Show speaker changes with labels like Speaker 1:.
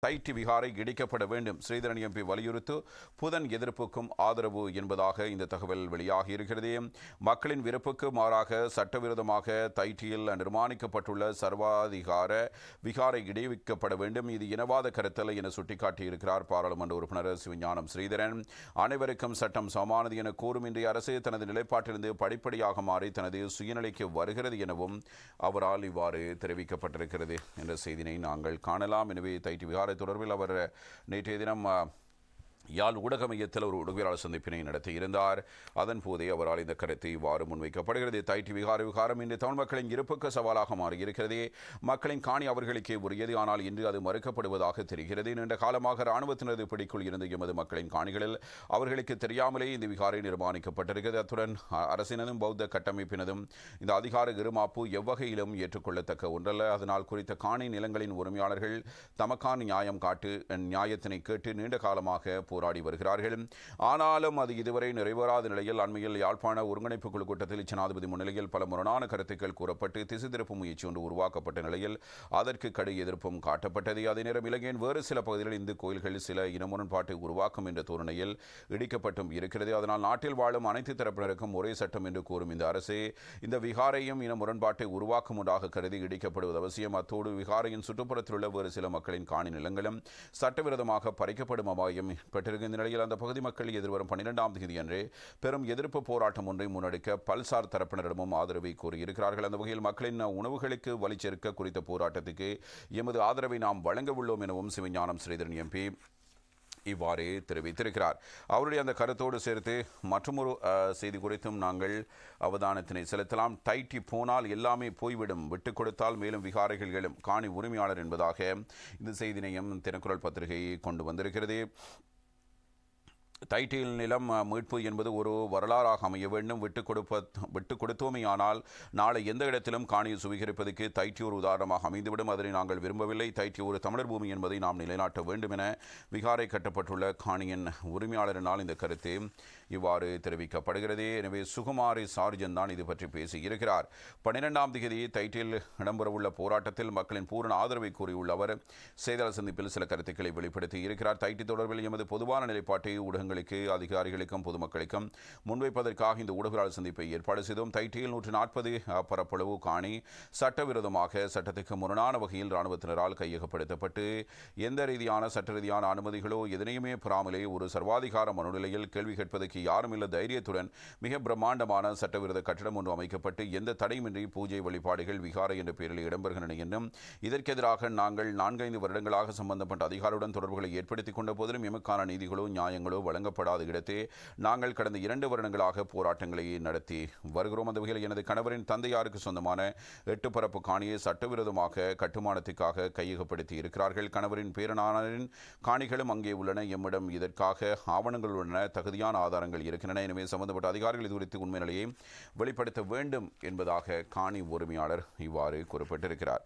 Speaker 1: தைட்டி விகாரை இடிக்கப்பட வேண்டும். ஸ்ரீதரன் எம்பி வலியுறுத்து புதன் எதிர்ப்புக்கும் ஆதரவு என்பதாக இந்த தகவல் வெளியாகி இருக்கிறது. மக்களின் விருப்புக்கு மாறாக சட்டவிரோதமாக தைட்டியில் நிர்மாணிக்கப்பட்டுள்ள சர்வாதிகார விகாரை இடிவிக்கப்பட வேண்டும். இது இனவாத கருத்தல்ல என சுட்டிக்காட்டியிருக்கிறார் பாராளுமன்ற உறுப்பினர் சிவஞானம் ஸ்ரீதரன். அனைவருக்கும் சட்டம் சமானது என கூறும் இன்றைய அரசு தனது நிலைப்பாட்டிலிருந்து படிப்படியாக மாறி தனது சுயநிலைக்கு வருகிறது எனவும் அவரால் இவ்வாறு தெரிவிக்கப்பட்டிருக்கிறது என்ற செய்தியை நாங்கள் காணலாம். எனவே தைட்டி விகாரை தொடர்பில் அவர் நேற்றைய தினம் யாழ் ஊடக மையத்தில் ஒரு ஊடகவியலாளர் சந்திப்பினை நடத்தியிருந்தார். அதன் போதே அவரால் இந்த கருத்து இவ்வாறு முன்வைக்கப்படுகிறது. தைட்டி விகாரம் இன்று தமிழ் மக்களின் இருப்புக்கு சவாலாக மாறியிருக்கிறது. மக்களின் காணி அவர்களுக்கே உரியது. ஆனால் இன்று அது மறுக்கப்படுவதாக தெரிகிறது. நீண்ட காலமாக இராணுவத்தினரது பிடிக்குள் இருந்த எமது மக்களின் காணிகளில் அவர்களுக்கு தெரியாமலே இந்த விகாரை நிர்மாணிக்கப்பட்டிருக்கிறது. அத்துடன் அரசினதும் பௌத்த கட்டமைப்பினதும் இந்த அதிகார இருமாப்பு எவ்வகையிலும் ஏற்றுக்கொள்ளத்தக்க ஒன்றல்ல. அதனால் குறித்த காணி நிலங்களின் உரிமையாளர்கள் தமக்கான நியாயத்தினை கேட்டு நீண்ட காலமாக போராடி வருகிறார்கள். ஆனாலும் அது இதுவரை நிறைவேறாத நிலையில் அண்மையில் யாழ்ப்பாண ஒருங்கிணைப்பு குழு கூட்டத்தில் ஜனாதிபதி முன்னிலையில் பல முரணான கருத்துக்கள் கூறப்பட்டு திசை திருப்பு முயற்சி ஒன்று உருவாக்கப்பட்ட நிலையில் அதற்கு கடு எதிர்ப்பும் காட்டப்பட்டது. அதே நேரம் இலங்கையின் வேறு சில பகுதிகளில் இந்து கோயில்கள் சில இன முரண்பாட்டை உருவாக்கும் என்ற தோரணையில் இடிக்கப்பட்டும் இருக்கிறது. அதனால் நாட்டில் வாழும் அனைத்து தரப்பினருக்கும் ஒரே சட்டம் என்று கூறும் இந்த அரசு இந்த விகாரையும் இன முரண்பாட்டை உருவாக்கும் ஒன்றாக கருதி இடிக்கப்படுவது அவசியம். அத்தோடு விகாரையின் சுற்றுப்புறத்தில் உள்ள வேறு சில மக்களின் காணி நிலங்களும் சட்டவிரோதமாக பறிக்கப்படும் அபாயம் பெற்றிருக்கின்ற நிலையில் அந்த பகுதி மக்கள் எதிர்வரும் 12ஆம் தேதி அன்று பெரும் எதிர்ப்பு போராட்டம் ஒன்றை முன்னெடுக்க பல்சார் தரப்பினரிடமும் ஆதரவை கோரியிருக்கிறார்கள். அந்த வகையில் மக்களின் உணவுகளுக்கு வலிச்சேர்க்க குறித்த போராட்டத்துக்கு எமது ஆதரவை நாம் வழங்க உள்ளோம் எனவும் சிவஞானம் ஸ்ரீதரன் எம்பி இவ்வாறு தெரிவித்திருக்கிறார். அவருடைய அந்த கருத்தோடு சேர்த்து மற்றொரு செய்தி குறித்தும் நாங்கள் அவதானத்தினை செலுத்தலாம். தைட்டி போனால் எல்லாமே போய்விடும், விட்டுக் கொடுத்தால் மேலும் விகாரைகள் எழும், காணி உரிமையாளர் என்பதாக இந்த செய்தினையும் தினக்குரல் பத்திரிகை கொண்டு வந்திருக்கிறது. தைட்டியில் நிலம் மீட்பு என்பது ஒரு வரலாறாக அமைய வேண்டும். விட்டு கொடுத்தோமையானால் நாளை எந்த இடத்திலும் காணியை சுவீகரிப்பதற்கு தைட்டி ஒரு உதாரணமாக அமைந்துவிடும். அதனை நாங்கள் விரும்பவில்லை. தைட்டி ஒரு தமிழர் பூமி என்பதை நாம் நிலைநாட்ட வேண்டும் என விகாரை கட்டப்பட்டுள்ள காணியின் உரிமையாளரினால் இந்த கருத்து இவ்வாறு தெரிவிக்கப்படுகிறது. எனவே சுகுமாரி சார்ஜன் தான் இது பற்றி பேசியிருக்கிறார். 12ஆம் தேதி தைட்டியில் இடம்பெறவுள்ள போராட்டத்தில் மக்களின் பூரண ஆதரவை கூறியுள்ள அவர் செய்தியாளர் சந்திப்பில் சில கருத்துக்களை வெளிப்படுத்தி இருக்கிறார். தைட்டி தொடர்பில் எமது பொதுவான நிலைப்பாட்டை அதிகாரிகளுக்கும் பொதுமக்களுக்கும் முன்வைப்பதற்காக இந்த ஊடகவியலாளர் சந்திப்பை ஏற்பாடு செய்தோம். தைட்டியில் 140 பரப்பளவு காணி சட்டவிரோதமாக சட்டத்துக்கு முரணான வகையில் இராணுவத்தினரால் கையகப்படுத்தப்பட்டு எந்த ரீதியான சட்ட ரீதியான அனுமதிகளோ எதனையுமே பெறாமலே ஒரு சர்வாதிகார மனநிலையில் கேள்வி கேட்பதற்கு யாரும் இல்ல தைரியத்துடன் மிக பிரம்மாண்டமான சட்டவிரோத கட்டிடம் ஒன்று அமைக்கப்பட்டு எந்த தடையுமின்றி பூஜை வழிபாடுகள் விகாரை என்ற பெயரில் இடம்பெறுகின்றன என்றும் இதற்கு எதிராக நாங்கள் 4-5 வருடங்களாக சம்பந்தப்பட்ட அதிகாரியுடன் தொடர்புகளை ஏற்படுத்திக் கொண்ட போதிலும் எமக்கான நீதிகளோ நியாயங்களோ வழங்கப்படாத இடத்தே நாங்கள் கடந்த 2 வருடங்களாக போராட்டங்களை நடத்தி வருகிறோம். அந்த வகையில் எனது கணவரின் தந்தையாருக்கு சொந்தமான 8 பரப்பு காணியை சட்டவிரோதமாக கட்டுமானத்துக்காக கையகப்படுத்தி இருக்கிறார்கள். கணவரின் பேரனாரின் காணிகளும் அங்கே உள்ளன. எம்மிடம் இதற்காக ஆவணங்கள் உள்ளன, தகுதியான ஆதாரங்கள் இருக்கின்றன. எனவே சம்பந்தப்பட்ட அதிகாரிகள் இது குறித்து உண்மை நிலையை வெளிப்படுத்த வேண்டும் என்பதாக காணி உரிமையாளர் இவ்வாறு குறிப்பிட்டிருக்கிறார்.